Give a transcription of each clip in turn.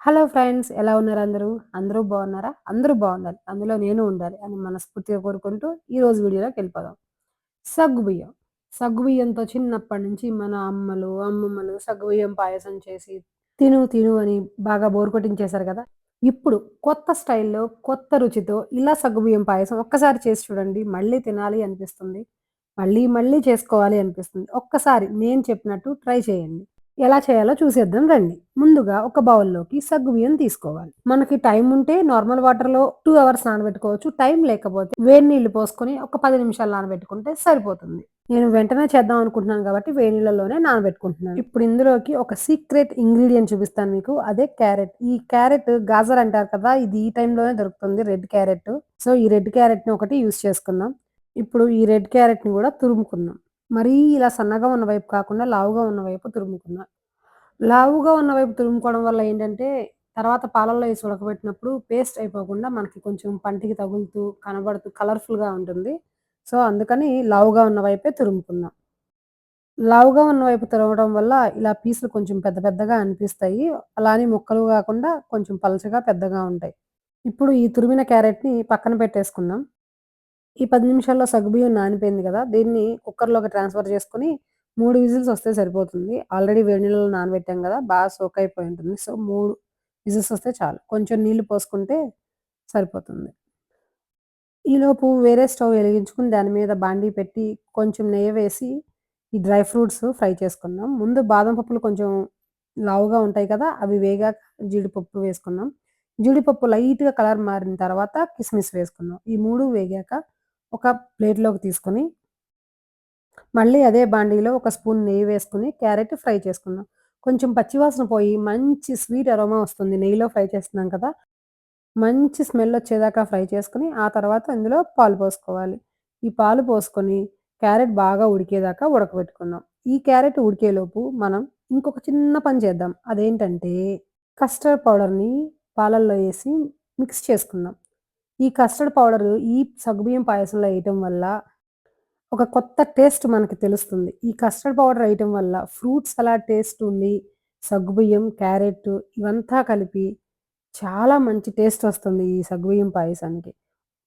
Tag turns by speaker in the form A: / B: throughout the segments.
A: Hello friends, ఎలా ఉన్నారు అందరూ? అందరూ బాగున్నారా? అందరూ బాగుండాలి. అందులో నేను ఉండాలి అని మనస్ఫూర్తిగా కోరుకుంటూ ఈరోజు వీడియోలోకెళ్ళిపోదాం. సగ్గుబియ్యం. సగ్గుబియ్యంతో చిన్నప్పటి నుంచి మన అమ్మలు, అమ్మమ్మలు సగ్గుబియ్యం పాయసం చేసి తిను తిను అని బాగా బోర్ కొట్టించేశారు కదా! ఇప్పుడు కొత్త స్టైల్‌లో, కొత్త రుచితో ఇలా సగ్గుబియ్యం పాయసం ఒక్కసారి చేసి చూడండి. మళ్ళీ తినాలి అనిపిస్తుంది. మళ్ళీ మళ్ళీ చేసుకోవాలి అనిపిస్తుంది. ఒక్కసారి నేను చెప్పినట్టు ట్రై చేయండి. ఎలా చేయాలో చూసేద్దాం రండి. ముందుగా ఒక బౌల్‌లోకి సగ్గుబియ్యం తీసుకోవాలి. మనకి టైం ఉంటే నార్మల్ వాటర్‌లో 2 అవర్స్ నానబెట్టుకోవచ్చు. టైం లేకపోతే వేడి నీళ్లు పోసుకొని ఒక 10 నిమిషాలు నానబెట్టుకుంటే సరిపోతుంది. నేను వెంటనే చేద్దాం అనుకుంటున్నాను కాబట్టి వేడి నీళ్ళలోనే నానబెట్టుకుంటున్నాను. ఇప్పుడు ఇందులోకి ఒక సీక్రెట్ ఇంగ్రీడియెంట్ చూపిస్తాను మీకు. అదే క్యారెట్. ఈ క్యారెట్ గాజర్ అంటారు కదా! ఇది ఈ టైంలోనే దొరుకుతుంది రెడ్ క్యారెట్. సో, ఈ రెడ్ క్యారెట్‌ని ఒకటి యూజ్ చేసుకుందాం. ఇప్పుడు ఈ రెడ్ క్యారెట్‌ని కూడా తురుముకుందాం. మరీ ఇలా సన్నగా ఉన్న వైపు కాకుండా లావుగా ఉన్న వైపు తురుముకుందాం. లావుగా ఉన్న వైపు తురుముకోవడం వల్ల ఏంటంటే, తర్వాత పాలల్లో ఏసి ఉడకబెట్టినప్పుడు పేస్ట్ అయిపోకుండా మనకి కొంచెం పంటికి తగులుతూ, కనబడుతూ కలర్‌ఫుల్‌గా ఉంటుంది. సో, అందుకని లావుగా ఉన్న వైపే తురుముకుందాం. లావుగా ఉన్న వైపు తురమడం వల్ల ఇలా పీసులు కొంచెం పెద్ద పెద్దగా అనిపిస్తాయి. అలా అని ముక్కలు గాకుండా కొంచెం పలచగా, పెద్దగా ఉంటాయి. ఇప్పుడు ఈ తురిమిన క్యారెట్‌ని పక్కన పెట్టేసుకుందాం. ఈ 10 నిమిషాల్లో సగ్గుబియ్యం నానిపోయింది గదా! దీన్ని కుక్కర్‌లోకి ట్రాన్స్‌ఫర్ చేసుకొని 3 విజిల్స్ వస్తే సరిపోతుంది. ఆల్రెడీ వేడి నీళ్ళలో నానబెట్టాం గదా! బాగా సోక్ అయిపోయి ఉంటుంది. సో, 3 విజిల్స్ వస్తే చాలు. కొంచెం నీళ్లు పోసుకుంటే సరిపోతుంది. ఈలోపు వేరే స్టవ్ వెలిగించుకొని దాని మీద బాండీ పెట్టి కొంచెం నెయ్యి వేసి ఈ డ్రై ఫ్రూట్స్ ఫ్రై చేసుకుందాం. ముందు బాదం పప్పులు కొంచెం లావుగా ఉంటాయి కదా! అవి వేగాక జీడిపప్పు వేసుకుందాం. జీడిపప్పు లైట్‌గా కలర్ మారిన తర్వాత కిస్మిస్ వేసుకుందాం. ఈ 3 వేగాక ఒక ప్లేట్‌లోకి తీసుకొని మళ్ళీ అదే బాండీలో ఒక స్పూన్ నెయ్యి వేసుకొని క్యారెట్ ఫ్రై చేసుకుందాం. కొంచెం పచ్చివాసన పోయి మంచి స్వీట్ అరోమా వస్తుంది. నెయ్యిలో ఫ్రై చేస్తున్నాం కదా! మంచి స్మెల్లొచ్చేదాకా ఫ్రై చేసుకొని, ఆ తర్వాత ఇందులో పాలు పోసుకోవాలి. ఈ పాలు పోసుకొని, క్యారెట్ బాగా ఉడికేదాకా ఉడకబెట్టుకుందాం. ఈ క్యారెట్ ఉడికేలోపు మనం ఇంకొక చిన్న పని చేద్దాం. అదేంటంటే, కస్టర్డ్ పౌడర్‌ని పాలల్లో ఏసి మిక్స్ చేసుకుందాం. ఈ కస్టర్డ్ పౌడరు ఈ సగ్గుబియ్యం పాయసంలో ఎయటం వల్ల ఒక కొత్త టేస్ట్ మనకి తెలుస్తుంది. ఈ కస్టర్డ్ పౌడర్ ఎయటం వల్ల ఫ్రూట్ సలాడ్ టేస్ట్ ఉండి, సగ్గుబియ్యం, క్యారెట్ ఇవంతా కలిపి చాలా మంచి టేస్టొస్తుంది ఈ సగ్గుబియ్యం పాయసానికి.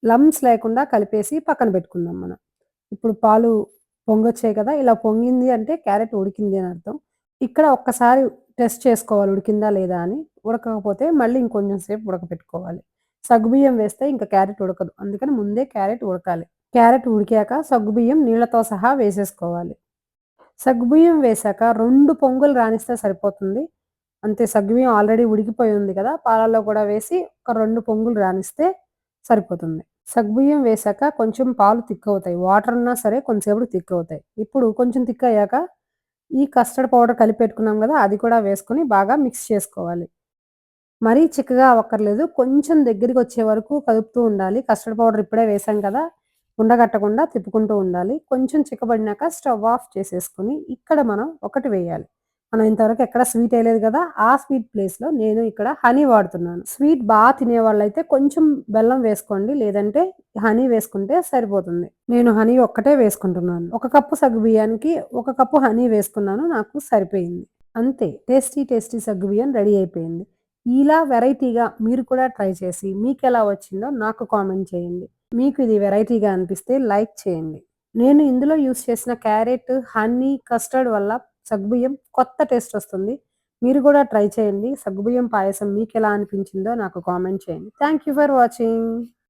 A: లమ్స్ లేకుండా కలిపేసి పక్కన పెట్టుకుందాం మనం. ఇప్పుడు పాలు పొంగొచ్చాయి కదా! ఇలా పొంగింది అంటే క్యారెట్ ఉడికింది అని అర్థం. ఇక్కడ ఒక్కసారి టెస్ట్ చేసుకోవాలి ఉడికిందా లేదా అని. ఉడకకపోతే మళ్ళీ ఇంకొంచెం సేపు ఉడకపెట్టుకోవాలి. సగ్గుబియ్యం వేస్తే ఇంక క్యారెట్ ఉడకదు. అందుకని ముందే క్యారెట్ ఉడకాలి. క్యారెట్ ఉడికాక సగ్గుబియ్యం నీళ్ళతో సహా వేసేసుకోవాలి. సగ్గుబియ్యం వేశాక 2 పొంగులు రానిస్తే సరిపోతుంది. అంతే సగ్గుబియ్యం ఆల్రెడీ ఉడికిపోయి ఉంది కదా! పాలల్లో కూడా వేసి ఒక 2 పొంగులు రానిస్తే సరిపోతుంది. సగ్గుబియ్యం వేశాక కొంచెం పాలు థిక్కవుతాయి. వాటర్ ఉన్నా సరే కొంచెంసేపటికి థిక్కవుతాయి. ఇప్పుడు కొంచెం థిక్కయ్యాక ఈ కస్టర్డ్ పౌడర్ కలిపి పెట్టుకున్నాం గదా! అది కూడా వేసుకొని బాగా మిక్స్ చేసుకోవాలి. మరీ చిక్కగా అవ్వక్కర్లేదు. కొంచెం దగ్గరికొచ్చే వరకు కలుపుతూ ఉండాలి. కస్టర్డ్ పౌడర్ ఇప్పుడే వేసాం కదా! ఉండగట్టకుండా తిప్పుకుంటూ ఉండాలి. కొంచెం చిక్కబడినాక స్టవ్ ఆఫ్ చేసేసుకొని, ఇక్కడ మనం ఒకటి వేయాలి. మనం ఇంతవరకు ఎక్కడ స్వీట్ ఎయలేదు గదా! ఆ స్వీట్ ప్లేస్‌లో నేను ఇక్కడ హనీ వాడుతున్నాను. స్వీట్ తినేవాళ్ళైతే కొంచెం బెల్లం వేసుకోండి. లేదంటే హనీ వేసుకుంటే సరిపోతుంది. నేను హనీ ఒక్కటే వేసుకుంటున్నాను. ఒక కప్పు సగ్గుబియ్యానికి ఒక కప్పు హనీ వేసుకున్నాను. నాకు సరిపోయింది. అంతే. టేస్టీ టేస్టీ సగ్గుబియ్యం రెడీ అయిపోయింది. ఇలా వెరైటీగా మీరు కూడా ట్రై చేసి మీకెలా వచ్చిందో నాకు కామెంట్ చేయండి. మీకు ఇది వెరైటీగా అనిపిస్తే లైక్ చేయండి. నేను ఇందులో యూజ్ చేసిన క్యారెట్, హనీ, కస్టర్డ్ వల్ల సగ్గుబియ్యం కొత్త టేస్ట్ వస్తుంది. మీరు కూడా ట్రై చేయండి. సగ్గుబియ్యం పాయసం మీకెలా అనిపించిందో నాకు కామెంట్ చేయండి. Thank you for watching.